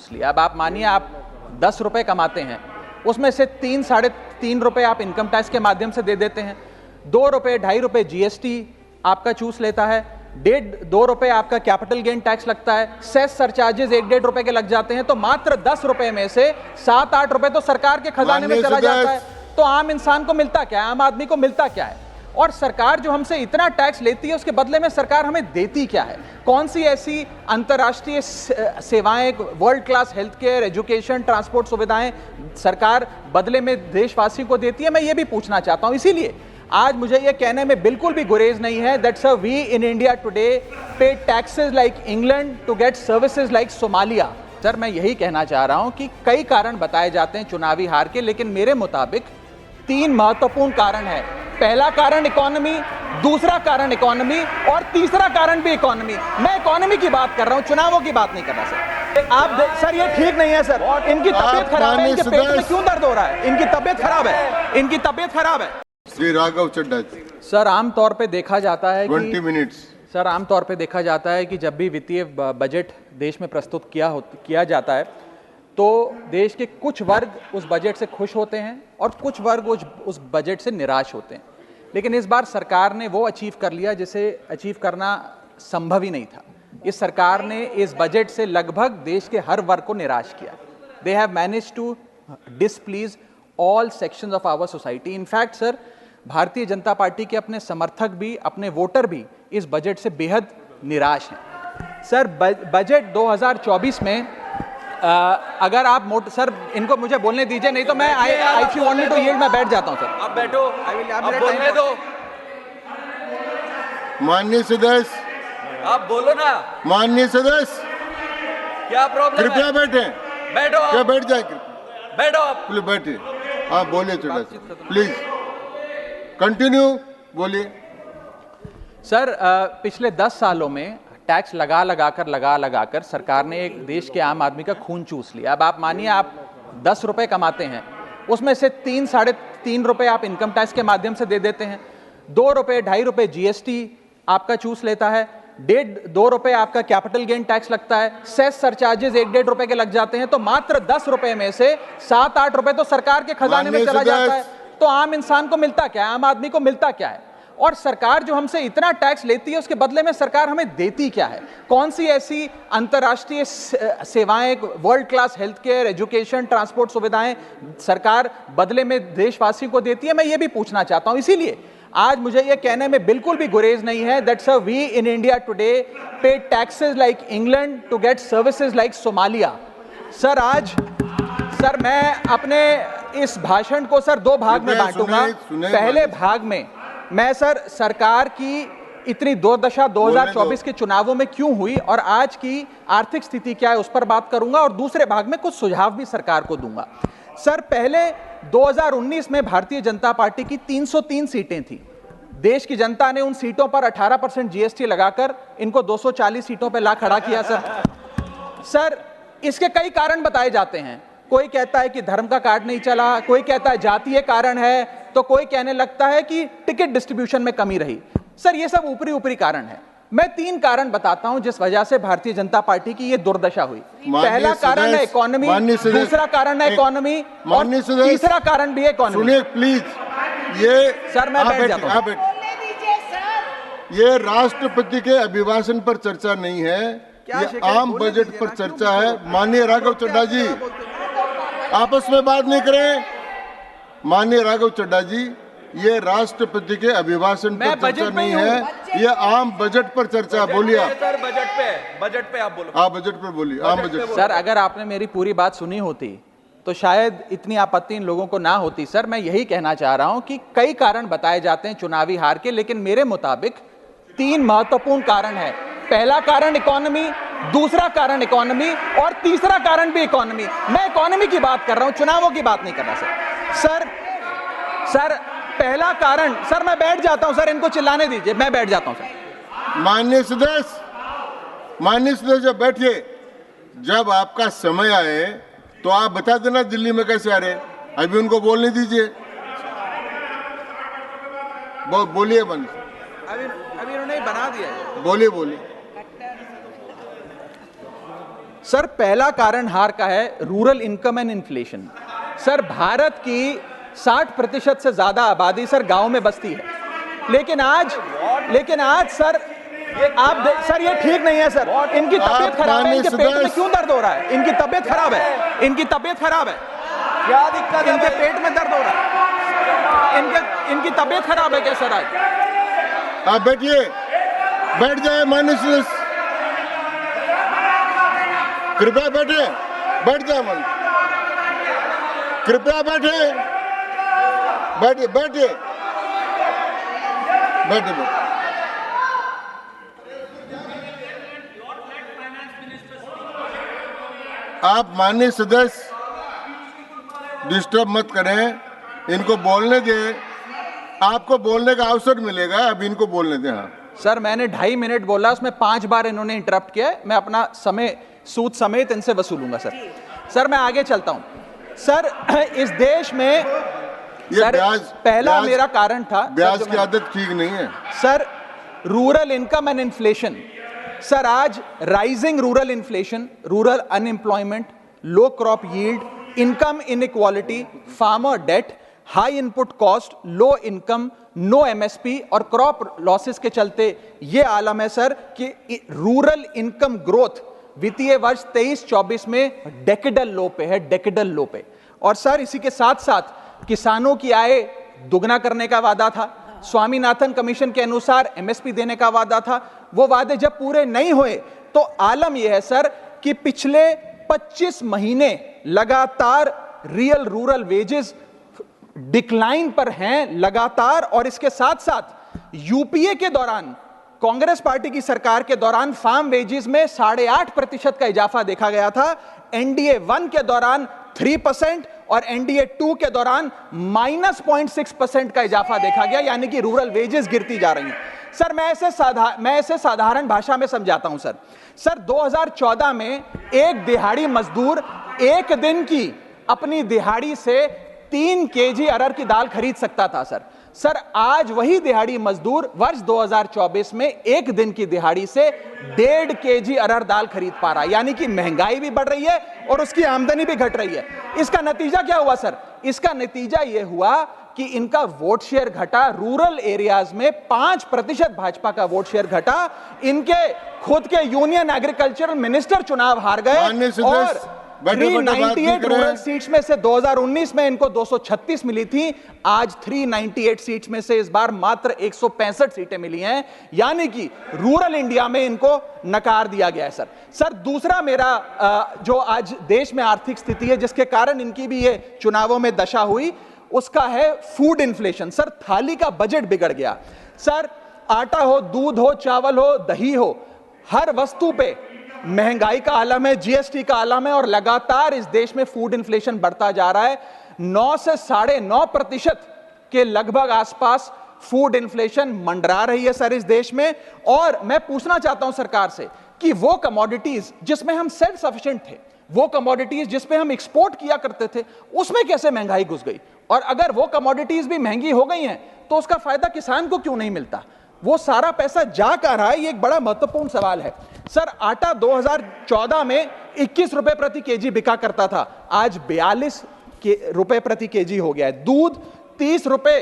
चूस लिया। अब आप मानिए आप 10 रुपए कमाते हैं, उसमें से 3 साढ़े 3 रुपए आप इनकम टैक्स के माध्यम से दे देते हैं, 2 रुपए 2.5 रुपए जीएसटी आपका चूस लेता है, 1.5-2 रुपए आपका कैपिटल गेन टैक्स लगता है, सेस सरचार्जेस 1-1.5 रुपए के लग जाते हैं, तो मात्र 10 रुपए में से 7-8 रुपए तो सरकार के खजाने में चला जाता है। तो आम इंसान को मिलता क्या है, आम आदमी को मिलता क्या है? और सरकार जो हमसे इतना टैक्स लेती है उसके बदले में सरकार हमें देती क्या है? कौन सी ऐसी अंतर्राष्ट्रीय सेवाएं, world class health care, education, transport सुविधाएं सरकार बदले में देशवासियों को देती है? मैं ये भी पूछना चाहता हूं। इसीलिए आज मुझे ये कहने में बिल्कुल भी गुरेज नहीं है that sir we in India today pay taxes like England to get services like Somalia. Sir मैं यही कहना चाह रहा हूं कि कई कारण बताए जाते हैं चुनावी हार के, लेकिन मेरे मुताबिक 3 महत्वपूर्ण कारण है। पहला कारण इकोनॉमी, दूसरा कारण इकोनॉमी और तीसरा कारण भी इकोनॉमी। मैं इकोनॉमी की बात कर रहा हूं, चुनावों की बात नहीं कर रहा सर। आप सर ये ठीक नहीं है सर, इनकी तबीयत खराब है, इनके पेट में क्यों दर्द हो रहा है? इनकी तबीयत खराब है, इनकी तबीयत खराब है। श्री राघव चड्ढा जी। सर आमतौर पे देखा जाता है 20 मिनट्स। सर आमतौर पे देखा जाता है कि जब भी वित्तीय बजट देश में प्रस्तुत किया जाता है तो देश के कुछ वर्ग उस बजट से खुश होते हैं और कुछ वर्ग उस बजट से निराश होते हैं। लेकिन इस बार सरकार ने वो अचीव कर लिया जिसे अचीव करना संभव ही नहीं था। इस सरकार ने इस बजट से लगभग देश के हर वर्ग को निराश किया। They have managed to displease all sections of our society. In fact sir Bharatiya Janata party के अपने समर्थक भी, अपने वोटर भी इस बजट से बेहद निराश हैं। सर बजट 2024 में अगर आप सर इनको मुझे बोलने दीजिए, नहीं तो मैं if you want me to yield मैं बैठ जाता हूं सर। आप बैठो, आप बोलने दो। माननीय सदस्य, आप बोलो ना। माननीय सदस्य, क्या प्रॉब्लम है? कृपया बैठे। बैठो, क्या बैठ जाए? बैठो आप। प्लीज बैठिए। आप बोलिए चड्ढा जी, प्लीज कंटिन्यू बोलिए। सर पिछले 10 सालों में टैक्स लगा कर सरकार ने एक देश के आम आदमी का खून चूस लिया। अब आप मानिए आप 10 रुपए कमाते हैं, उसमें से 3 साढ़े 3 रुपए आप इनकम टैक्स के माध्यम से दे देते हैं, 2 रुपए 2.5 रुपए जीएसटी आपका चूस लेता है, 1.5-2 रुपए आपका कैपिटल गेन टैक्स लगता है, सेस सरचार्जेस 1-1.5 रुपए के लग जाते हैं, तो मात्र 10 रुपए में से 7-8 रुपए तो सरकार के खजाने में चला जाता है। तो आम इंसान को मिलता क्या है, आम आदमी को मिलता क्या है? और सरकार जो हमसे इतना टैक्स लेती है उसके बदले में सरकार हमें देती क्या है? कौन सी ऐसी अंतर्राष्ट्रीय सेवाएं, world class health care, education, transport सुविधाएं सरकार बदले में देशवासियों को देती है? मैं ये भी पूछना चाहता हूं। इसीलिए आज मुझे ये कहने में बिल्कुल भी गुरेज नहीं है that sir we in India today pay taxes like England to get services like Somalia. Sir आज सर मैं अपने इस भाषण को सर 2 भाग में बांटूंगा। पहले भाग में मैं सर सरकार की इतनी दुर्दशा 2024 के चुनावों में क्यों हुई और आज की आर्थिक स्थिति क्या है उस पर बात करूंगा, और दूसरे भाग में कुछ सुझाव भी सरकार को दूंगा। सर पहले 2019 में भारतीय जनता पार्टी की 303 सीटें थी। देश की जनता ने उन सीटों पर 18% जीएसटी लगाकर इनको 240 सीटों पर ला खड़ा किया। सर इसके कई कारण बताए जाते हैं। कोई कहता है कि धर्म का कार्ड नहीं चला, कोई कहता है जातीय कारण है, तो कोई कहने लगता है कि टिकट डिस्ट्रीब्यूशन में कमी रही। सर ये सब ऊपरी कारण है। मैं 3 कारण बताता हूं जिस वजह से भारतीय जनता पार्टी की ये दुर्दशा हुई। पहला कारण है इकोनॉमी, दूसरा कारण है इकोनॉमी और तीसरा कारण भी है इकोनॉमी। सुनिए प्लीज, ये सर मैं बैठ जाता हूं। ये राष्ट्रपति के अभिभाषण पर चर्चा नहीं है, ये आम बजट पर चर्चा है। माननीय राघव चड्ढा जी आपस में बात नहीं करें। माननीय राघव चड्ढा जी, ये राष्ट्रपति के अभिभाषण पर चर्चा नहीं है, ये आम बजट पर चर्चा। बोलिए सर, बजट पे आप बोलो। आप बजट पर बोलिए, आम बजट। सर अगर आपने मेरी पूरी बात सुनी होती तो शायद इतनी आपत्ति इन लोगों को ना होती। सर मैं यही कहना चाह रहा हूं कि कई कारण बताए जाते हैं चुनावी हार के, लेकिन मेरे मुताबिक 3 महत्वपूर्ण कारण है। पहला कारण इकोनॉमी, दूसरा कारण इकोनॉमी और तीसरा कारण भी इकोनॉमी। मैं इकोनॉमी की बात कर रहा हूं, चुनावों की बात नहीं कर रहा सर पहला कारण। सर मैं बैठ जाता हूं सर, इनको चिल्लाने दीजिए, मैं बैठ जाता हूं सर। माननीय सदस्य बैठिए। जब आपका समय आए तो आप बता देना दिल्ली में कैसे आ रहे हैं, अभी उनको बोलने दीजिए। बोलिए बंद। अभी उन्होंने बना दिया है। बोलिए। सर पहला कारण हार का है rural income and inflation. Sir Bharat की 60% से ज्यादा आबादी सर गांव में बसती है, लेकिन आज सर सर ये ठीक नहीं है सर। इनकी तबीयत खराब है, इनके पेट में क्यों दर्द हो रहा है? इनकी तबीयत खराब है, इनकी तबीयत खराब है। क्या दिक्कत है? इनके पेट में दर्द हो रहा है, इनकी तबीयत खराब है क्या सर? आज आप बैठिए, बैठ जाए माननीय सदस्य, कृपया बैठे, बैठ जाए मन, कृपया बैठे, बैठिए बैठिए बैठिए। आप माननीय सदस्य डिस्टर्ब मत करें, इनको बोलने दें, आपको बोलने का अवसर मिलेगा, अब इनको बोलने दें। हाँ सर मैंने 2.5 मिनट बोला, उसमें 5 बार इन्होंने इंटरप्ट किया है। मैं अपना समय सूद समेत इनसे वसूलूंगा सर। सर मैं आगे चलता हूं। सर इस देश में सर पहला मेरा कारण था, ब्याज की आदत ठीक नहीं है sir. Rural income and inflation sir, आज rising rural inflation, rural unemployment, low crop yield, income inequality, farmer debt, high input cost, low income, no MSP और क्रॉप लॉसेस के चलते ये आलम है सर कि रूरल इनकम ग्रोथ वित्तीय वर्ष 23-24 में डेकेडल लो पे है, डेकेडल लो पे। और सर इसी के साथ साथ किसानों की आय दुगना करने का वादा था, स्वामीनाथन कमीशन के अनुसार एमएसपी देने का वादा था। वो वादे जब पूरे नहीं हुए तो आलम यह है सर कि पिछले 25 महीने लगातार रियल रूरल वेजेस डिक्लाइन पर हैं लगातार। और इसके साथ साथ यूपीए के दौरान, कांग्रेस पार्टी की सरकार के दौरान फार्म वेजेस में 8.5% का इजाफा देखा गया था। एनडीए 1 के दौरान 3% और एनडीए 2 के दौरान -0.6% का इजाफा देखा गया, यानी कि रूरल वेजेस गिरती जा रही हैं। सर मैं ऐसे साधारण भाषा में समझाता हूं सर 2014 में एक दिहाड़ी मजदूर एक दिन की अपनी दिहाड़ी से 3 केजी अरहर की दाल खरीद सकता था सर आज वही दिहाड़ी मजदूर वर्ष 2024 में एक दिन की दिहाड़ी से 1.5 केजी अरहर दाल खरीद पा रहा है, यानी कि महंगाई भी बढ़ रही है और उसकी आमदनी भी घट रही है। इसका नतीजा क्या हुआ सर? इसका नतीजा यह हुआ कि इनका वोट शेयर घटा, रूरल एरियाज में 5% भाजपा का वोट शेयर घटा, इनके खुद के यूनियन एग्रीकल्चरल मिनिस्टर चुनाव हार गए और 398 रूरल सीट्स में से 2019 में इनको 236 मिली थी, आज 398 सीट्स में से इस बार मात्र 165 सीटें मिली हैं, यानी कि रूरल इंडिया में इनको नकार दिया गया है सर दूसरा मेरा जो आज देश में आर्थिक स्थिति है जिसके कारण इनकी भी ये चुनावों में दशा हुई, उसका है फूड इन्फ्लेशन। सर थाली का बजट बिगड़ गया सर, आटा हो, दूध हो, चावल हो, दही हो, हर वस्तु पे महंगाई का आलम है, जीएसटी का आलम है और लगातार इस देश में फूड इन्फ्लेशन बढ़ता जा रहा है। 9 से 9.5% के लगभग आसपास फूड इन्फ्लेशन मंडरा रही है सर इस देश में। और मैं पूछना चाहता हूं सरकार से कि वो कमोडिटीज जिसमें हम सेल्फ सफिशिएंट थे, वो कमोडिटीज जिस पे हम एक्सपोर्ट किया करते थे, उसमें कैसे महंगाई घुस गई? और अगर वो कमोडिटीज भी महंगी हो गई हैं तो उसका फायदा किसान को क्यों नहीं मिलता? वो सारा पैसा जा कहां रहा है? ये एक बड़ा महत्वपूर्ण सवाल है सर। आटा 2014 में 21 रुपए प्रति केजी बिका करता था, आज 42 रुपए प्रति केजी हो गया है। दूध 30 रुपए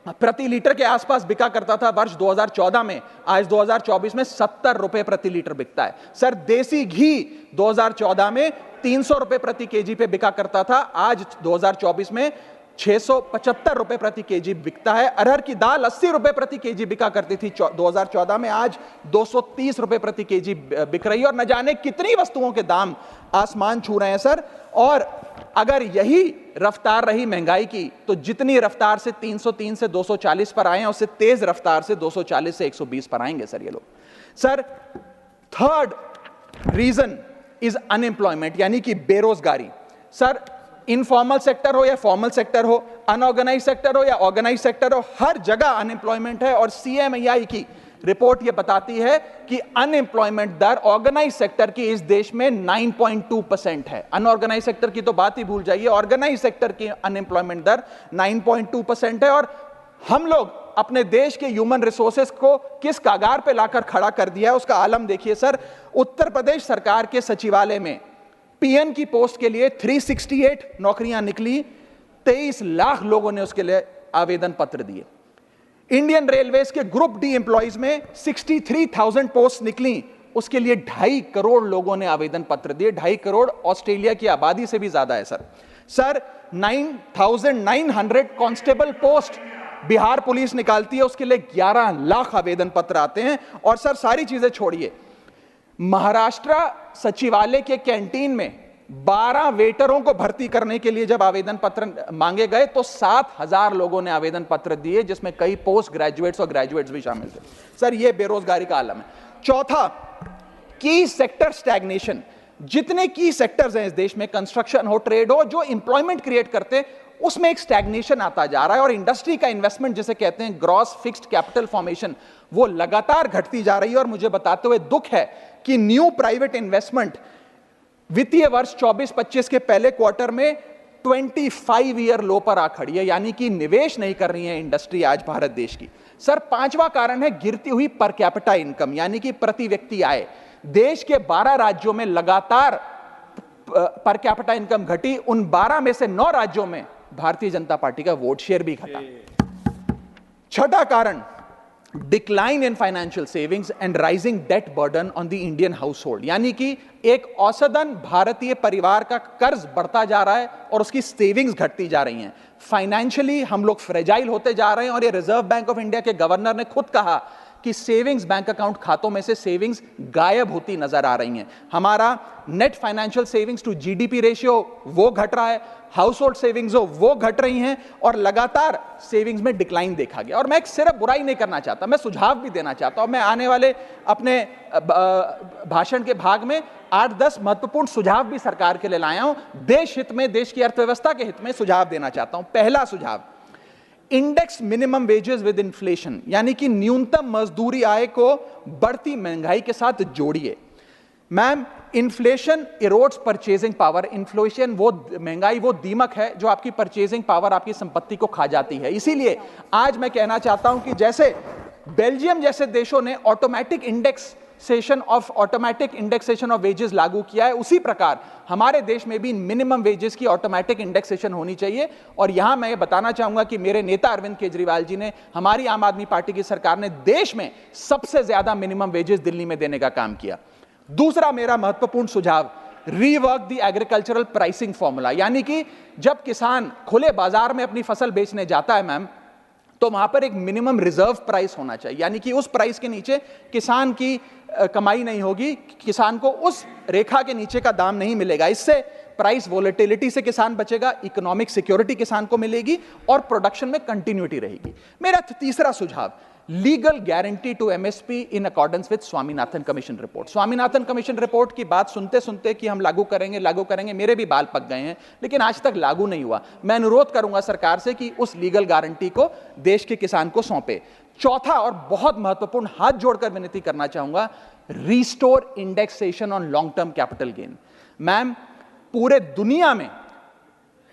प्रति लीटर के आसपास बिका करता था वर्ष 2014 में, आज 2024 में 70 रुपए प्रति लीटर बिकता है सर। देसी घी 2014 में 300 रुपए प्रति केजी पे बिका करता था, आज 2024 में 675 रुपए प्रति केजी बिकता है। अरहर की दाल 80 रुपए प्रति केजी बिका करती थी 2014 में, आज 230 रुपए प्रति केजी बिक रही है। और न जाने कितनी वस्तुओं के दाम आसमान छू रहे हैं सर। और अगर यही रफ्तार रही महंगाई की तो जितनी रफ्तार से 303 से 240 पर आए हैं, उससे तेज रफ्तार से 240 से 120 पर आएंगे सर ये लोग। Sir third reason is unemployment, यानी कि बेरोजगारी। सर इनफॉर्मल सेक्टर हो या फॉर्मल सेक्टर हो, अनऑर्गेनाइज सेक्टर हो या ऑर्गेनाइज सेक्टर हो, हर जगह अनएम्प्लॉयमेंट है। और सीएमआई की रिपोर्ट यह बताती है कि अनएम्प्लॉयमेंट दर ऑर्गेनाइज सेक्टर की इस देश में 9.2% है। अनऑर्गेनाइज सेक्टर की तो बात ही भूल जाइए, ऑर्गेनाइज सेक्टर की अनएम्प्लॉयमेंट दर 9.2% है। और हम लोग अपने देश के ह्यूमन रिसोर्सेस को किस कगार पे लाकर खड़ा कर दिया है उसका आलम देखिए सर। उत्तर प्रदेश सरकार के सचिवालय में पीएन की पोस्ट के लिए 368 नौकरियां निकली, 23 लाख लोगों ने उसके लिए आवेदन पत्र दिए। इंडियन रेलवेज के ग्रुप डी एम्प्लॉइज में 63,000 पोस्ट निकली, उसके लिए 2.5 करोड़ लोगों ने आवेदन पत्र दिए। 2.5 करोड़ ऑस्ट्रेलिया की आबादी से भी ज्यादा है sir 9,900 constable post Bihar police निकालती है, उसके लिए 11 लाख आवेदन पत्र आते हैं। और सर सारी चीजें छोड़िए, महाराष्ट्र सचिवालय के कैंटीन में 12 वेटरों को भर्ती करने के लिए जब आवेदन पत्र मांगे गए तो 7,000 लोगों ने आवेदन पत्र दिए, जिसमें कई पोस्ट ग्रेजुएट्स और ग्रेजुएट्स भी शामिल थे। सर ये बेरोजगारी का आलम है। चौथा, की सेक्टर स्टैग्नेशन। जितने की सेक्टर्स हैं इस देश में, कंस्ट्रक्शन हो, ट्रेड हो, जो इंप्लॉयमेंट क्रिएट करते हैं, उसमें एक स्टैग्नेशन आता जा रहा है। और इंडस्ट्री का इन्वेस्टमेंट जिसे कहते हैं ग्रॉस फिक्स्ड कैपिटल फॉर्मेशन, वो लगातार घटती जा रही है। और मुझे बताते हुए दुख है कि न्यू प्राइवेट इन्वेस्टमेंट वित्तीय वर्ष 24-25 के पहले क्वार्टर में 25 ईयर लो पर आ खड़ी है, यानी कि निवेश नहीं कर रही है इंडस्ट्री आज भारत देश की। सर पांचवा कारण है गिरती हुई पर कैपिटा इनकम, यानी कि प्रति व्यक्ति आय। देश के 12 राज्यों में लगातार पर कैपिटा इनकम घटी, उन 12 में से 9 राज्यों में भारतीय जनता पार्टी का वोट शेयर भी घटा। छठा कारण, decline in financial savings and rising debt burden on the Indian household, यानी कि एक औसतन भारतीय परिवार का कर्ज बढ़ता जा रहा है और उसकी सेविंग्स घटती जा रही हैं। फाइनेंशियली हम लोग फ्रेजाइल होते जा रहे हैं। और ये रिजर्व बैंक ऑफ इंडिया के गवर्नर ने खुद कहा कि सेविंग्स बैंक अकाउंट खातों में से सेविंग्स गायब होती नजर आ रही हैं। हमारा net financial savings to GDP ratio वो घट रहा है, हाउस होल्ड सेविंग्स वो घट रही हैं, और लगातार सेविंग्स में डिक्लाइन देखा गया। और मैं सिर्फ बुराई नहीं करना चाहता, मैं सुझाव भी देना चाहता हूं। मैं आने वाले अपने भाषण के भाग में 8-10 महत्वपूर्ण सुझाव भी सरकार के लिए लाया हूं। देश हित में, देश की अर्थव्यवस्था के हित में सुझाव देना चाहता हूं। पहला सुझाव, index minimum wages with inflation, यानी कि न्यूनतम मजदूरी आय को बढ़ती महंगाई के साथ जोड़िए। Ma'am, inflation erodes purchasing power. Inflation वो महंगाई वो दीमक है जो आपकी परचेजिंग पावर, आपकी संपत्ति को खा जाती है। इसीलिए आज मैं कहना चाहता हूं कि जैसे बेल्जियम जैसे देशों ने ऑटोमेटिक इंडेक्सेशन ऑफ वेजेस लागू किया है, उसी प्रकार हमारे देश में भी मिनिमम वेजेस की ऑटोमेटिक इंडेक्सेशन होनी चाहिए। और यहां मैं बताना चाहूंगा कि मेरे नेता अरविंद केजरीवाल जी ने, हमारी आम आदमी पार्टी की सरकार ने देश में सबसे ज्यादा मिनिमम वेजेस दिल्ली में देने का काम किया। दूसरा मेरा महत्वपूर्ण सुझाव, rework the agricultural pricing formula, यानी कि जब किसान खुले बाजार में अपनी फसल बेचने जाता है मैम, तो वहां पर एक मिनिमम रिजर्व प्राइस होना चाहिए, यानी कि उस प्राइस के नीचे किसान की कमाई नहीं होगी, किसान को उस रेखा के नीचे का दाम नहीं मिलेगा। इससे प्राइस वोलेटिलिटी से किसान बचेगा, इकोनॉमिक सिक्योरिटी किसान को मिलेगी और प्रोडक्शन में कंटिन्यूटी रहेगी। मेरा तीसरा सुझाव, legal guarantee to MSP in accordance with Swaminathan commission report. Swaminathan commission report की बात सुनते सुनते कि हम लागू करेंगे, मेरे भी बाल पक गए हैं, लेकिन आज तक लागू नहीं हुआ। मैं अनुरोध करूंगा सरकार से कि उस लीगल गारंटी को देश के किसान को सौंपे। चौथा और बहुत महत्वपूर्ण, हाथ जोड़कर विनती करना चाहूंगा, restore indexation on long term capital gain. Ma'am, पूरे दुनिया में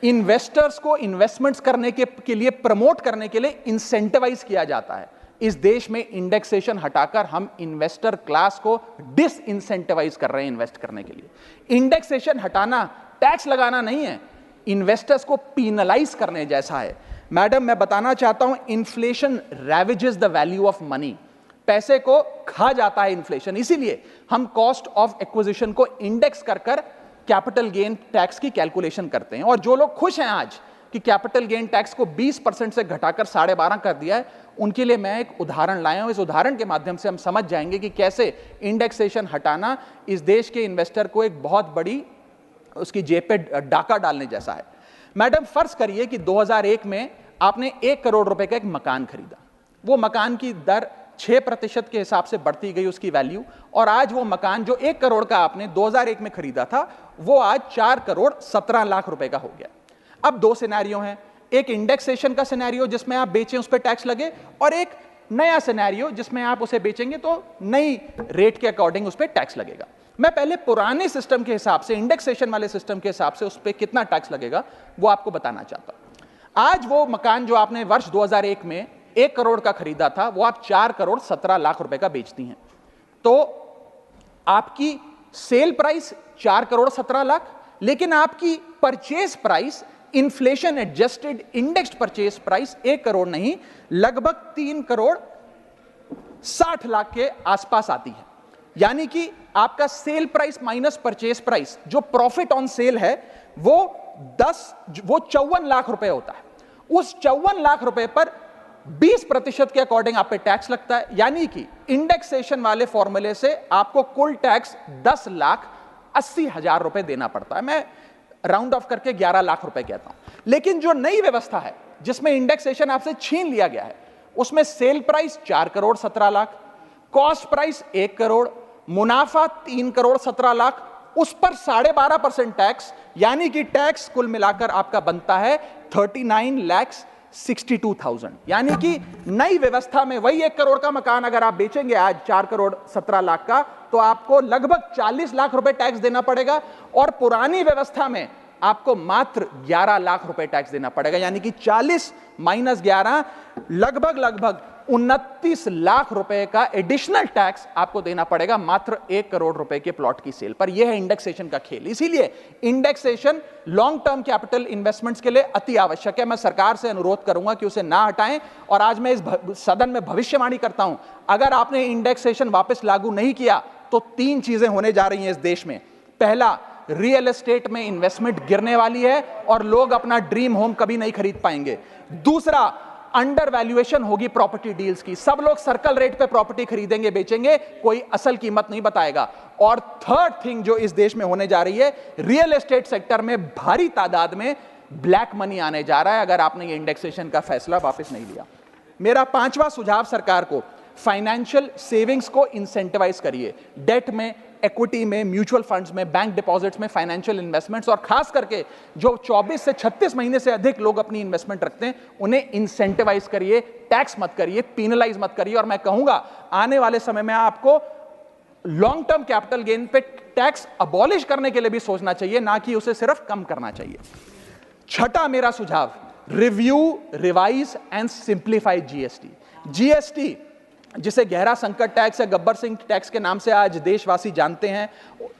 इन्वेस्टर्स को इन्वेस्टमेंट्स करने के लिए, प्रमोट करने के लिए इंसेंटिवाइज किया जाता है। इस देश में इंडेक्सेशन हटाकर हम इन्वेस्टर क्लास को डिसइंसेंटिवाइज कर रहे हैं इन्वेस्ट करने के लिए। इंडेक्सेशन हटाना टैक्स लगाना नहीं है, इन्वेस्टर्स को पीनलाइज करने जैसा है। मैडम, मैं बताना चाहता हूं, inflation ravages the value of money. पैसे को खा जाता है इन्फ्लेशन, इसीलिए हम कॉस्ट ऑफ एक्विजिशन को इंडेक्स कर कैपिटल गेन टैक्स की कैलकुलेशन करते हैं। और जो लोग खुश हैं आज कि कैपिटल गेन टैक्स को 20% से घटाकर 12.5% कर दिया है, उनके लिए मैं एक उदाहरण लाया हूं। इस उदाहरण के माध्यम से हम समझ जाएंगे कि कैसे इंडेक्सेशन हटाना इस देश के इन्वेस्टर को एक बहुत बड़ी उसकी जेब पे डाका डालने जैसा है। मैडम, फर्ज करिए कि 2001 में आपने 1 करोड़ रुपए का एक मकान खरीदा। वो मकान की दर 6% के हिसाब से बढ़ती गई उसकी वैल्यू, और आज वो मकान जो 1 करोड़ का आपने 2001 में खरीदा था, वो आज 4 करोड़ 17 लाख रुपए का हो गया। अब 2 सिनेरियो हैं, एक इंडेक्सेशन का सिनेरियो जिसमें आप बेचें उस पर टैक्स लगे, और एक नया सिनेरियो जिसमें आप उसे बेचेंगे तो नई रेट के अकॉर्डिंग उस पर टैक्स लगेगा। मैं पहले पुराने सिस्टम के हिसाब से, इंडेक्सेशन वाले सिस्टम के हिसाब से उस पर कितना टैक्स लगेगा वो आपको बताना चाहता हूं। आज वो मकान जो आपने वर्ष 2001 में 1 करोड़ का खरीदा था वो आप 4 करोड़ 17 लाख रुपए का बेचती हैं, तो आपकी सेल प्राइस 4 करोड़ 17 लाख, लेकिन आपकी purchase price inflation adjusted indexed purchase price 1 crore नहीं, लगभग 3 करोड़ 60 लाख के आसपास आती है। यानी कि आपका sale price minus purchase price, जो प्रॉफिट ऑन सेल है, वो 54 लाख रुपए होता है। उस 54 लाख रुपए पर 20% के अकॉर्डिंग आप पे टैक्स लगता है, यानी कि इंडेक्सेशन वाले फॉर्मूले से आपको कुल टैक्स 10,80,000 रुपए देना पड़ता है। मैं राउंड ऑफ करके 11 लाख रुपए कहता हूं। लेकिन जो नई व्यवस्था है जिसमें इंडेक्सेशन आपसे छीन लिया गया है, उसमें sale price 4 crore 17 lakh, cost price 1 crore, मुनाफा 3 करोड़ 17 लाख, उस पर 12.5% टैक्स, यानी कि टैक्स कुल मिलाकर आपका बनता है 39,62,000। यानी कि नई व्यवस्था में वही 1 करोड़ का मकान अगर आप बेचेंगे आज 4 करोड़ 17 लाख का, तो आपको लगभग 40 लाख रुपए टैक्स देना पड़ेगा, और पुरानी व्यवस्था में आपको मात्र 11 लाख रुपए टैक्स देना पड़ेगा। यानी कि 40 माइनस 11 लगभग 29 लाख रुपए का एडिशनल टैक्स आपको देना पड़ेगा मात्र 1 करोड़ रुपए के प्लॉट की सेल पर। यह है इंडेक्सेशन का खेल। इसीलिए indexation long term capital investments के लिए अति आवश्यक है। मैं सरकार से अनुरोध करूंगा कि उसे ना हटाएं, और आज मैं इस सदन में भविष्यवाणी करता हूं, अगर आपने इंडेक्सेशन वापस लागू नहीं किया तो 3 चीजें होने जा रही हैं इस देश में। पहला, रियल एस्टेट में इन्वेस्टमेंट गिरने वाली है और लोग अपना ड्रीम होम कभी नहीं खरीद पाएंगे। दूसरा, अंडर वैल्यूएशन होगी प्रॉपर्टी डील्स की, सब लोग सर्कल रेट पे प्रॉपर्टी खरीदेंगे बेचेंगे, कोई असल कीमत नहीं बताएगा। और थर्ड थिंग जो इस देश में होने जा रही है, रियल एस्टेट सेक्टर में भारी तादाद में ब्लैक मनी आने जा रहा है अगर आपने ये इंडेक्सेशन का फैसला वापस नहीं लिया। मेरा 5वां सुझाव सरकार को, फाइनेंशियल सेविंग्स को इंसेंटिवाइज करिए। डेट में, इक्विटी में, म्यूचुअल फंड्स में, बैंक डिपॉजिट्स में, फाइनेंशियल इन्वेस्टमेंट्स, और खास करके जो 24 से 36 महीने से अधिक लोग अपनी इन्वेस्टमेंट रखते हैं उन्हें इंसेंटिवाइज करिए, टैक्स मत करिए, पीनलाइज मत करिए। और मैं कहूंगा आने वाले समय में आपको लॉन्ग टर्म कैपिटल गेन पे टैक्स अबॉलिश करने के लिए भी सोचना चाहिए, ना कि उसे सिर्फ कम करना चाहिए। छठा मेरा सुझाव, review, revise and simplify GST. GST जिसे गहरा संकट टैक्स या गब्बर सिंह टैक्स के नाम से आज देशवासी जानते हैं,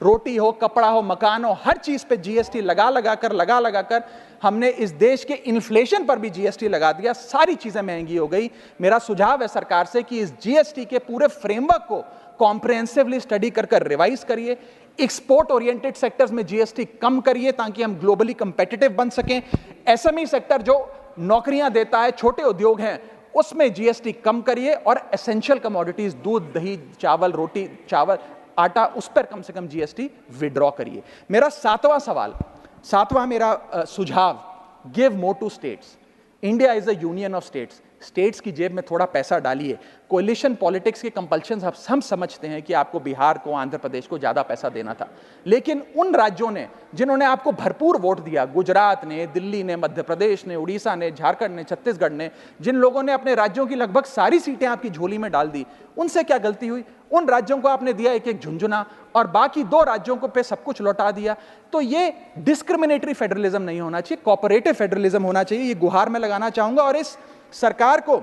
रोटी हो, कपड़ा हो, मकान हो, हर चीज पे जीएसटी लगा लगाकर हमने इस देश के इन्फ्लेशन पर भी जीएसटी लगा दिया, सारी चीजें महंगी हो गई। मेरा सुझाव है सरकार से कि इस जीएसटी के पूरे फ्रेमवर्क को कॉम्प्रिहेंसिवली स्टडी कर रिवाइज करिए। एक्सपोर्ट ओरिएंटेड सेक्टर्स में जीएसटी कम करिए ताकि हम ग्लोबली कंपेटिटिव बन सकें। एसएमई सेक्टर जो नौकरियां देता है, छोटे उद्योग हैं, उसमें जीएसटी कम करिए, और एसेंशियल कमोडिटीज, दूध, दही, चावल, रोटी, चावल, आटा, उस पर कम से कम जीएसटी विड्रॉ करिए। मेरा 7वां मेरा सुझाव, give more to states. India is a union of states. States की जेब में थोड़ा पैसा डालिए। कोलिशन पॉलिटिक्स के कंपल्शन हम समझते हैं कि आपको बिहार को, आंध्र प्रदेश को ज्यादा पैसा देना था, लेकिन उन राज्यों ने जिन्होंने आपको भरपूर वोट दिया, गुजरात ने, दिल्ली ने, मध्य प्रदेश ने, उड़ीसा ने, झारखंड ने, छत्तीसगढ़ ने, जिन लोगों ने अपने राज्यों की लगभग सारी सीटें आपकी झोली में डाल दी, उनसे क्या गलती हुई? उन राज्यों को आपने दिया एक एक झुंझुना और बाकी 2 राज्यों को पे सब कुछ लौटा दिया। तो ये डिस्क्रिमिनेटरी फेडरलिज्म नहीं होना चाहिए, कोऑपरेटिव फेडरलिज्म होना चाहिए। ये गुहार में लगाना चाहूंगा। और इस सरकार को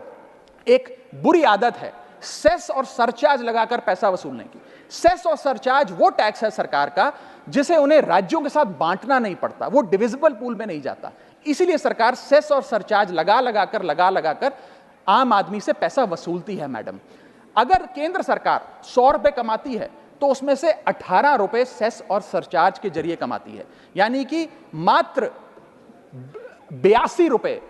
एक बुरी आदत है सेस और सरचार्ज लगाकर पैसा वसूलने की। सेस और सरचार्ज वो टैक्स है सरकार का जिसे उन्हें राज्यों के साथ बांटना नहीं पड़ता, वो डिविजिबल पूल में नहीं जाता। इसीलिए सरकार सेस और सरचार्ज लगा लगाकर आम आदमी से पैसा वसूलती है। मैडम, अगर केंद्र सरकार 100 रुपए कमाती है तो उसमें से 18 रुपए सेस और सरचार्ज के जरिए कमाती है, यानी कि मात्र 82 रुपए,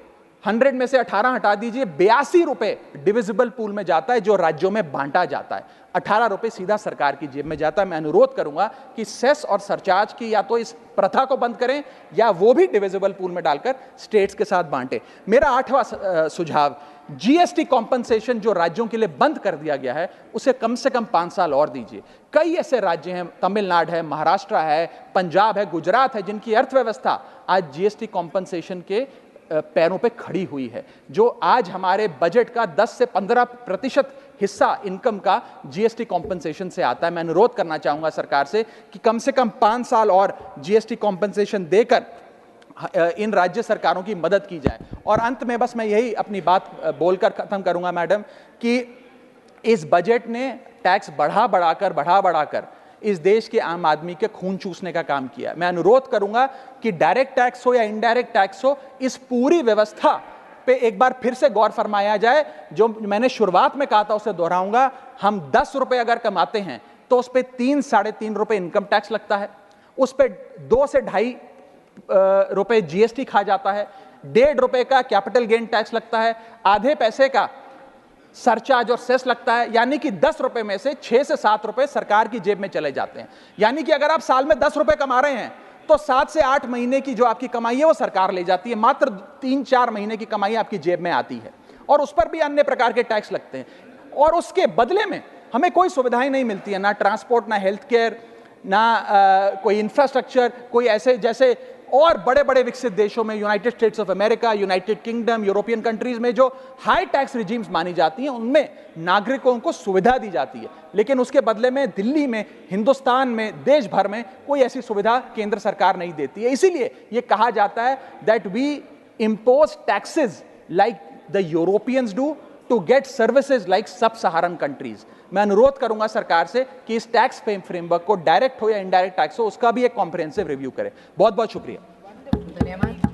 100 में से 18 हटा दीजिए, 82 रुपए डिविजिबल पूल में जाता है जो राज्यों में बांटा जाता है। 18 रुपए सीधा सरकार की जेब में जाता है। मैं अनुरोध करूंगा कि सेस और सरचार्ज की या तो इस प्रथा को बंद करें या वो भी डिविजिबल पूल में डालकर स्टेट्स के साथ बांटे। मेरा 8वां सुझाव, जीएसटी कॉम्पनसेशन जो राज्यों के लिए बंद कर दिया गया है उसे कम से कम 5 साल और दीजिए। कई ऐसे राज्य हैं, तमिलनाडु है, महाराष्ट्र है, पंजाब है, गुजरात है, जिनकी अर्थव्यवस्था आज जीएसटी कॉम्पनसेशन के पैरों पे खड़ी हुई है, जो आज हमारे बजट का 10 से 15% हिस्सा इनकम का जीएसटी कॉम्पनसेशन से आता है। मैं अनुरोध करना चाहूंगा सरकार से कि कम 5 साल और जीएसटी कॉम्पनसेशन देकर इन राज्य सरकारों की मदद की जाए। और अंत में बस मैं यही अपनी बात बोलकर खत्म करूंगा मैडम कि इस बजट ने टैक्स बढ़ा बढ़ाकर इस देश के आम आदमी के खून चूसने का काम किया। मैं अनुरोध करूंगा कि डायरेक्ट टैक्स हो या इनडायरेक्ट टैक्स हो, इस पूरी व्यवस्था पे एक बार फिर से गौर फरमाया जाए। जो मैंने शुरुआत में कहा था उसे दोहराऊंगा, हम 10 रुपए अगर कमाते हैं तो उस पे 3-3.5 रुपए इनकम टैक्स लगता है, उस पे 2 से 2.5 रुपए जीएसटी खा जाता है, 1.5 रुपए का कैपिटल गेन टैक्स लगता है, आधे पैसे का सरचार्ज और सेस लगता है। यानी कि 10 रुपए में से 6 से 7 रुपए सरकार की जेब में चले जाते हैं। यानी कि अगर आप साल में 10 रुपए कमा रहे हैं तो 7 से 8 महीने की जो आपकी कमाई है वो सरकार ले जाती है, मात्र 3-4 महीने की कमाई आपकी जेब में आती है, और उस पर भी अन्य प्रकार के टैक्स लगते हैं। और उसके बदले में हमें कोई सुविधाएं नहीं मिलती है, ना ट्रांसपोर्ट, ना हेल्थ केयर, ना कोई इंफ्रास्ट्रक्चर, कोई ऐसे जैसे और बड़े बड़े विकसित देशों में, United states of America, United kingdom, European countries में जो हाई टैक्स रिजीम्स मानी जाती हैं, उनमें नागरिकों को सुविधा दी जाती है। लेकिन उसके बदले में दिल्ली में, हिंदुस्तान में, देश भर में कोई ऐसी सुविधा केंद्र सरकार नहीं देती है। इसीलिए यह कहा जाता है that we impose taxes like the Europeans do to get services like sub Saharan countries. मैं अनुरोध करूंगा सरकार से कि इस टैक्स फ्रेमवर्क को डायरेक्ट हो या इनडायरेक्ट टैक्स हो, उसका भी एक कॉम्प्रिहेंसिव रिव्यू करे। बहुत बहुत शुक्रिया। धन्यवाद।